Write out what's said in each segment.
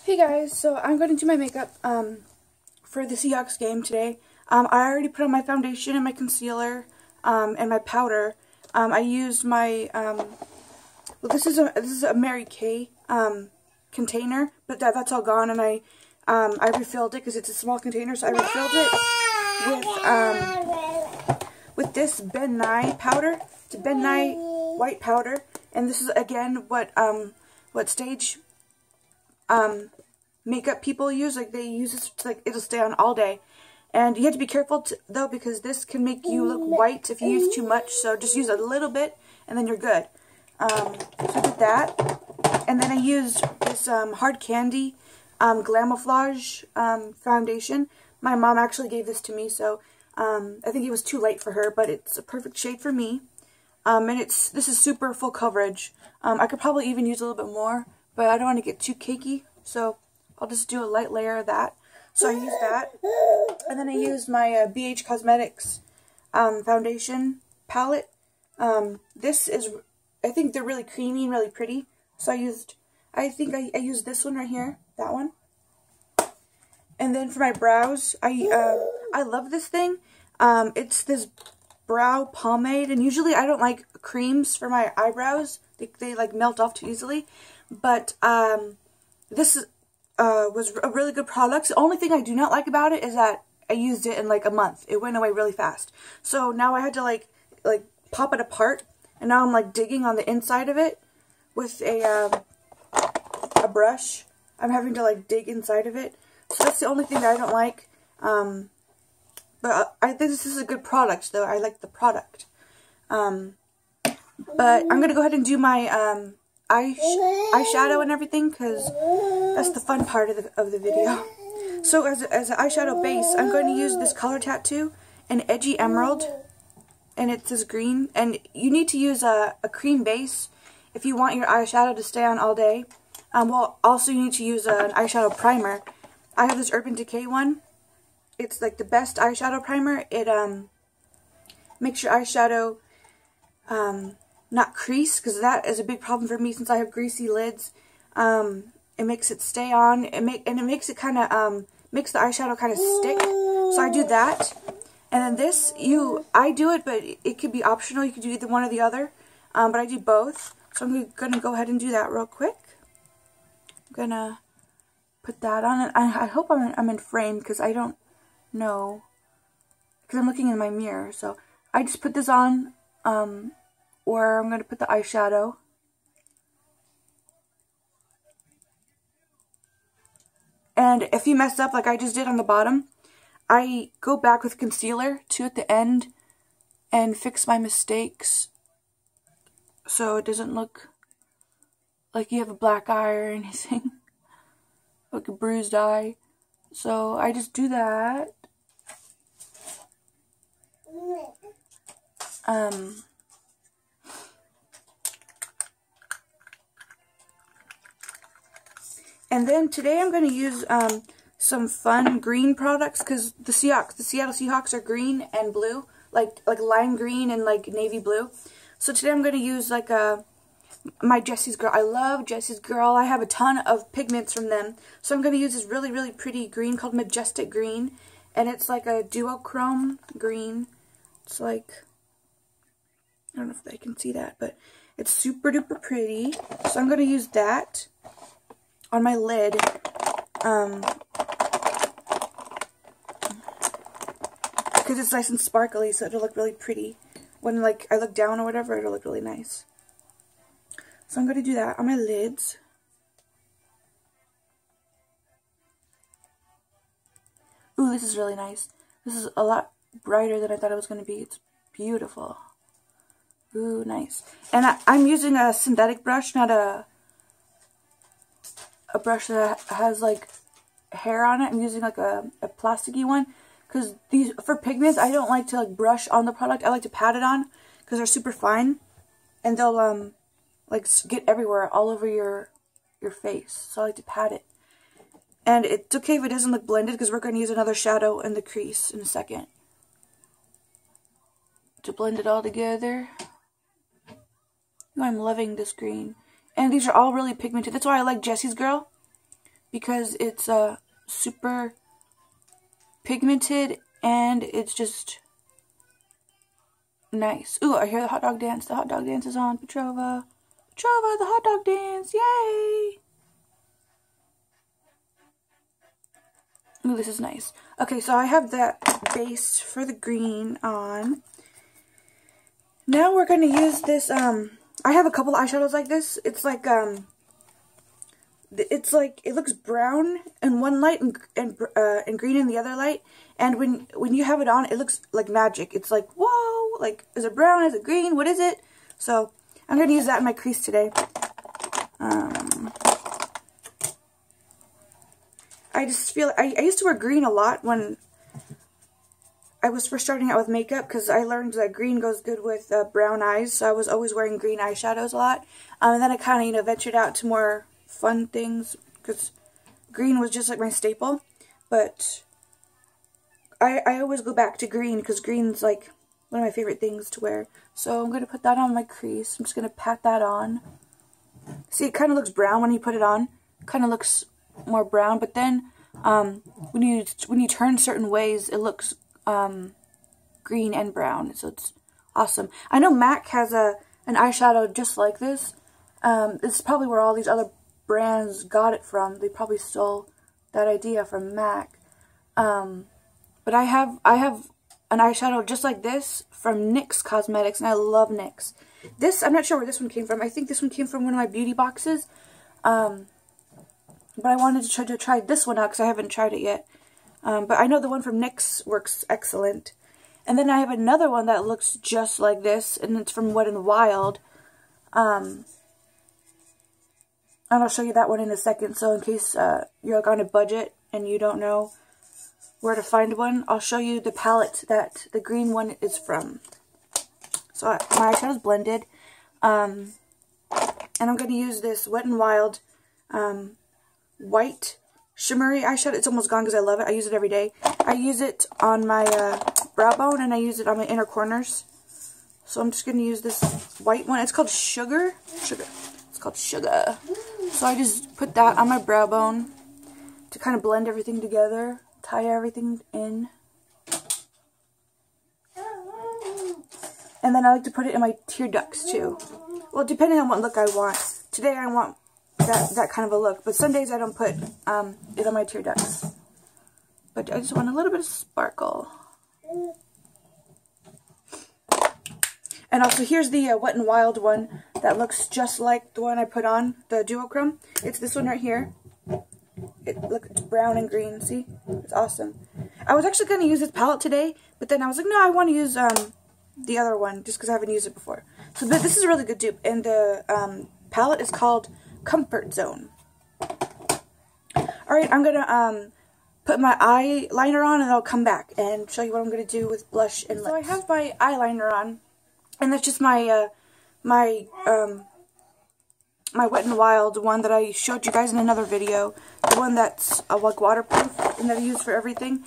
Hey guys, so I'm going to do my makeup for the Seahawks game today. I already put on my foundation and my concealer and my powder. I used my well, this is a Mary Kay container, but that's all gone, and I refilled it because it's a small container, so I refilled it with this Ben Nye powder. It's a Ben Nye white powder, and this is again what stage makeup people use. Like, they use this, like, it'll stay on all day. And you have to be careful though, because this can make you look white if you use too much, so just use a little bit and then you're good. So I did that, and then I used this Hard Candy Glamouflage foundation. My mom actually gave this to me, so I think it was too light for her, but it's a perfect shade for me. And this is super full coverage. I could probably even use a little bit more, but I don't want to get too cakey, so I'll just do a light layer of that. So I used that, and then I used my BH Cosmetics foundation palette. This is, I think they're really creamy and really pretty. So I used this one right here, that one. And then for my brows, I love this thing. It's this brow pomade, and usually I don't like creams for my eyebrows. They like melt off too easily. But this was a really good product. The only thing I do not like about it is that I used it in like a month. It went away really fast. So now I had to like pop it apart, and now I'm like digging on the inside of it with a brush. I'm having to like dig inside of it. So that's the only thing that I don't like. But I think this is a good product, though. I like the product. But I'm going to go ahead and do my eyeshadow and everything, because that's the fun part of the video. So as an eyeshadow base, I'm going to use this Color Tattoo, an Edgy Emerald, and it's this green. And you need to use a cream base if you want your eyeshadow to stay on all day. Well, also you need to use an eyeshadow primer. I have this Urban Decay one. It's like the best eyeshadow primer. It makes your eyeshadow not crease, because that is a big problem for me since I have greasy lids. It makes it stay on, and it makes it kind of makes the eyeshadow kind of stick. So I do that, and then this I do it, but it could be optional. You could do either one or the other, but I do both. So I'm gonna go ahead and do that real quick. I'm gonna put that on, and I hope I'm in frame, because I don't know, because I'm looking in my mirror. So I just put this on. Or I'm going to put the eyeshadow. And if you mess up like I just did on the bottom, I go back with concealer too at the end and fix my mistakes so it doesn't look like you have a black eye or anything, like a bruised eye. So I just do that. And then today I'm going to use some fun green products, because the Seattle Seahawks are green and blue, like lime green and like navy blue. So today I'm going to use like my Jessie's Girl. I love Jessie's Girl. I have a ton of pigments from them. So I'm going to use this really, really pretty green called Majestic Green, and it's like a duochrome green. It's like, I don't know if they can see that, but it's super duper pretty. So I'm going to use that on my lid, because it's nice and sparkly, so it'll look really pretty. When like I look down or whatever, it'll look really nice. So I'm going to do that on my lids. Ooh, this is really nice. This is a lot brighter than I thought it was going to be. It's beautiful. Ooh, nice. And I'm using a synthetic brush, not a brush that has like hair on it. I'm using like a plasticky one, because these, for pigments, I don't like to like brush on the product. I like to pat it on, because they're super fine, and they'll like get everywhere, all over your face. So I like to pat it. And it's okay if it doesn't look blended, because we're going to use another shadow in the crease in a second to blend it all together. I'm loving this green. And these are all really pigmented. That's why I like Jessie's Girl. because it's super pigmented and it's just nice. Ooh, I hear the hot dog dance. The hot dog dance is on. Petrova. Petrova, the hot dog dance. Yay! Ooh, this is nice. Okay, so I have that base for the green on. Now we're going to use this, I have a couple eyeshadows like this. It's like, it looks brown in one light and green in the other light. And when you have it on, it looks like magic. It's like, whoa, like, is it brown? Is it green? What is it? So, I'm going to use that in my crease today. I just feel, I used to wear green a lot when I was first starting out with makeup, because I learned that green goes good with brown eyes, so I was always wearing green eyeshadows a lot. And then I kind of, ventured out to more fun things, because green was just like my staple. But I always go back to green, because green's like one of my favorite things to wear. So I'm going to put that on my crease. I'm just going to pat that on. See, it kind of looks brown when you put it on. Kind of looks more brown, but then when you turn certain ways, it looks green and brown, so it's awesome. I know MAC has an eyeshadow just like this. This is probably where all these other brands got it from. They probably stole that idea from MAC. But I have an eyeshadow just like this from NYX Cosmetics, and I love NYX. This, I'm not sure where this one came from. I think this one came from one of my beauty boxes. But I wanted to try this one out because I haven't tried it yet. But I know the one from NYX works excellent. And then I have another one that looks just like this, and it's from Wet n Wild. And I'll show you that one in a second. So in case you're like on a budget and you don't know where to find one, I'll show you the palette that the green one is from. So my eyeshadow's blended. And I'm going to use this Wet n Wild white shimmery eyeshadow. It's almost gone because I love it. I use it every day. I use it on my brow bone, and I use it on my inner corners. So I'm just going to use this white one. It's called Sugar. It's called Sugar. So I just put that on my brow bone to kind of blend everything together, tie everything in. And then I like to put it in my tear ducts too. Well, depending on what look I want. Today I want that kind of a look, but some days I don't put it on my tear ducts. But I just want a little bit of sparkle. And also here's the Wet n Wild one that looks just like the one I put on, the duochrome. It's this one right here. It looks brown and green, see? It's awesome. I was actually going to use this palette today, but then I was like, no, I want to use the other one just because I haven't used it before. So but this is a really good dupe, and the palette is called Comfort Zone. Alright, I'm gonna put my eyeliner on, and I'll come back and show you what I'm gonna do with blush and lips. So I have my eyeliner on, and that's just my my Wet n Wild one that I showed you guys in another video. The one that's like waterproof and that I use for everything.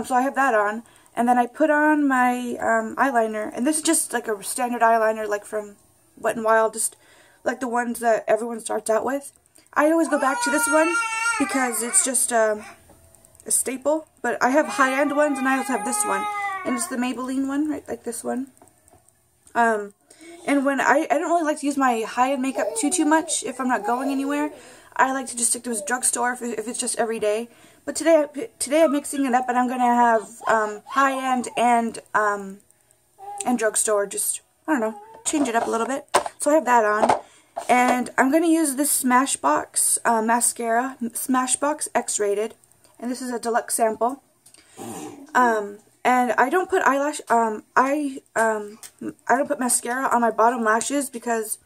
So I have that on, and then I put on my eyeliner, and this is just like a standard eyeliner like from Wet n Wild, just like the ones that everyone starts out with. I always go back to this one because it's just a staple, but I have high-end ones, and I also have this one, and it's the Maybelline one, right, like this one. And when I don't really like to use my high-end makeup too much if I'm not going anywhere. I like to just stick to a drugstore if it's just every day. But today I'm mixing it up, and I'm gonna have high-end and drugstore. Just, I don't know, change it up a little bit. So I have that on. And I'm going to use this Smashbox mascara, Smashbox X-Rated, and this is a deluxe sample. And I don't put eyelash, I don't put mascara on my bottom lashes because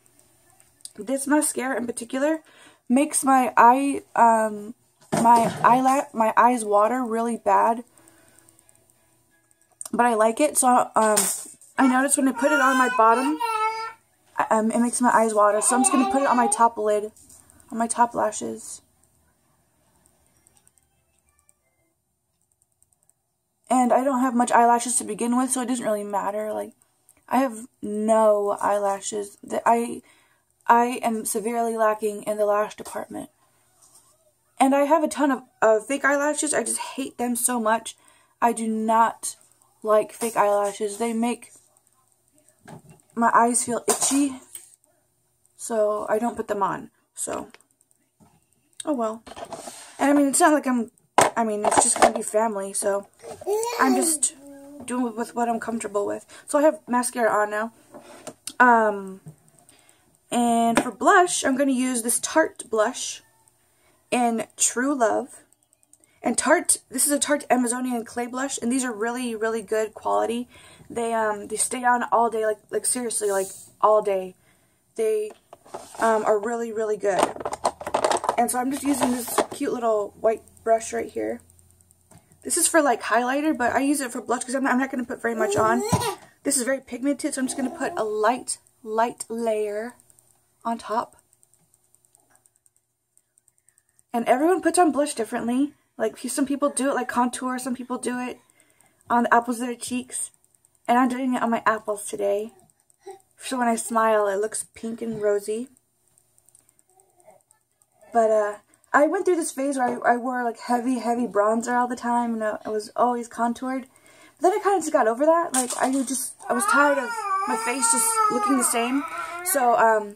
this mascara in particular makes my my eyes water really bad. But I like it, so I notice when I put it on my bottom, it makes my eyes water, so I'm just going to put it on my top lid, on my top lashes. And I don't have much eyelashes to begin with, so it doesn't really matter. Like, I have no eyelashes. I am severely lacking in the lash department. And I have a ton of fake eyelashes. I just hate them so much. I do not like fake eyelashes. They make my eyes feel itchy. So I don't put them on. So, oh well. And I mean, it's not like it's just going to be family. So I'm just doing with what I'm comfortable with. So I have mascara on now. And for blush, I'm going to use this Tarte blush in True Love. And Tarte, this is a Tarte Amazonian clay blush, and these are really, really good quality. They stay on all day, like seriously, like all day. They are really, really good. And so I'm just using this cute little white brush right here. This is for like highlighter, but I use it for blush because I'm not going to put very much on. This is very pigmented, so I'm just going to put a light layer on top. And everyone puts on blush differently. Like, some people do it like contour, some people do it on the apples of their cheeks. And I'm doing it on my apples today. So when I smile, it looks pink and rosy. But, I went through this phase where I wore like heavy bronzer all the time, and I was always contoured. But then I kind of just got over that. Like, I was tired of my face just looking the same. So,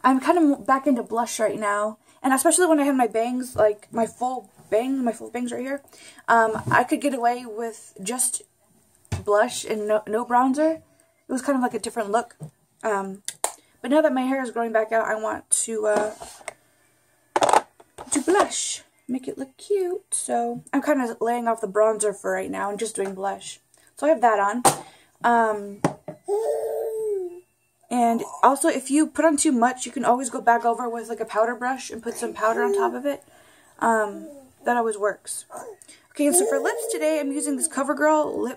I'm kind of back into blush right now. And especially when I have my bangs, like my full bangs right here, I could get away with just blush and no bronzer. It was kind of like a different look. But now that my hair is growing back out, I want to blush, make it look cute. So I'm kind of laying off the bronzer for right now and just doing blush. So I have that on. And also, if you put on too much, you can always go back over with like a powder brush and put some powder on top of it. That always works. Okay, and so for lips today, I'm using this CoverGirl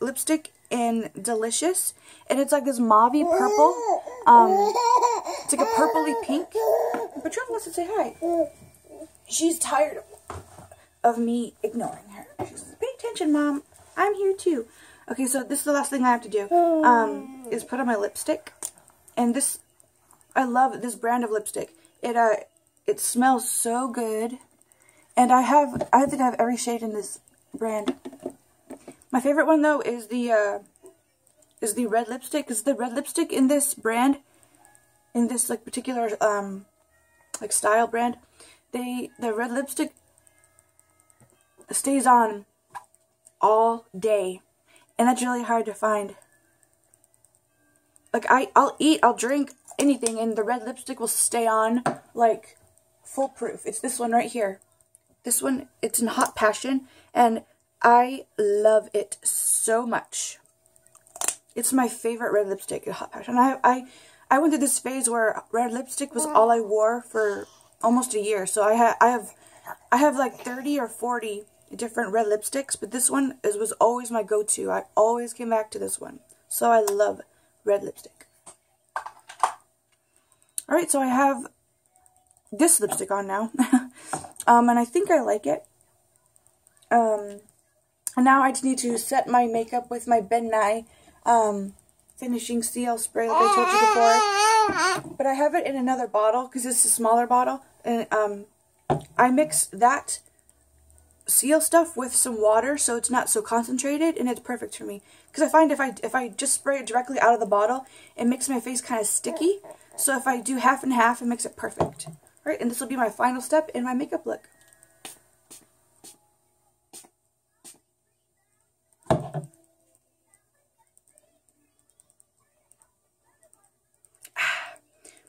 lipstick in Delicious. And it's like this mauvey purple. It's like a purpley pink. Patricia wants to say hi. She's tired of me ignoring her. She says, pay attention, Mom. I'm here too. Okay, so this is the last thing I have to do. Is put on my lipstick. And this, I love this brand of lipstick. It smells so good. And I think I have every shade in this brand. My favorite one though is the red lipstick. Because the red lipstick in this brand, in this like particular like style brand, the red lipstick stays on all day. And that's really hard to find. Like, I'll eat, I'll drink, anything, and the red lipstick will stay on, like, foolproof. It's this one right here. This one, it's in Hot Passion, and I love it so much. It's my favorite red lipstick in Hot Passion. I went through this phase where red lipstick was all I wore for almost a year. So I have like 30 or 40 different red lipsticks, but this one was always my go-to. I always came back to this one. So I love red lipstick. Alright, so I have this lipstick on now. And I think I like it. And now I just need to set my makeup with my Ben Nye finishing seal spray like I told you before. But I have it in another bottle because it's a smaller bottle. And I mix that seal stuff with some water so it's not so concentrated, and it's perfect for me because I find if I just spray it directly out of the bottle, it makes my face kind of sticky. So if I do half and half, it makes it perfect. All right, and this will be my final step in my makeup look.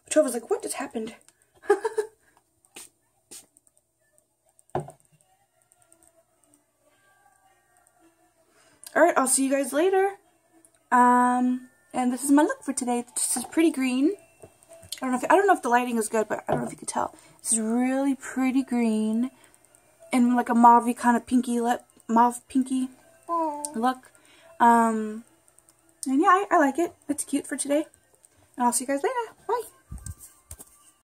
Patrol was like, what just happened? Alright, I'll see you guys later. And this is my look for today. This is pretty green. I don't know if the lighting is good, but I don't know if you can tell. This is really pretty green. And like a mauve kind of pinky lip. Mauve pinky look. And yeah, I like it. It's cute for today. And I'll see you guys later. Bye.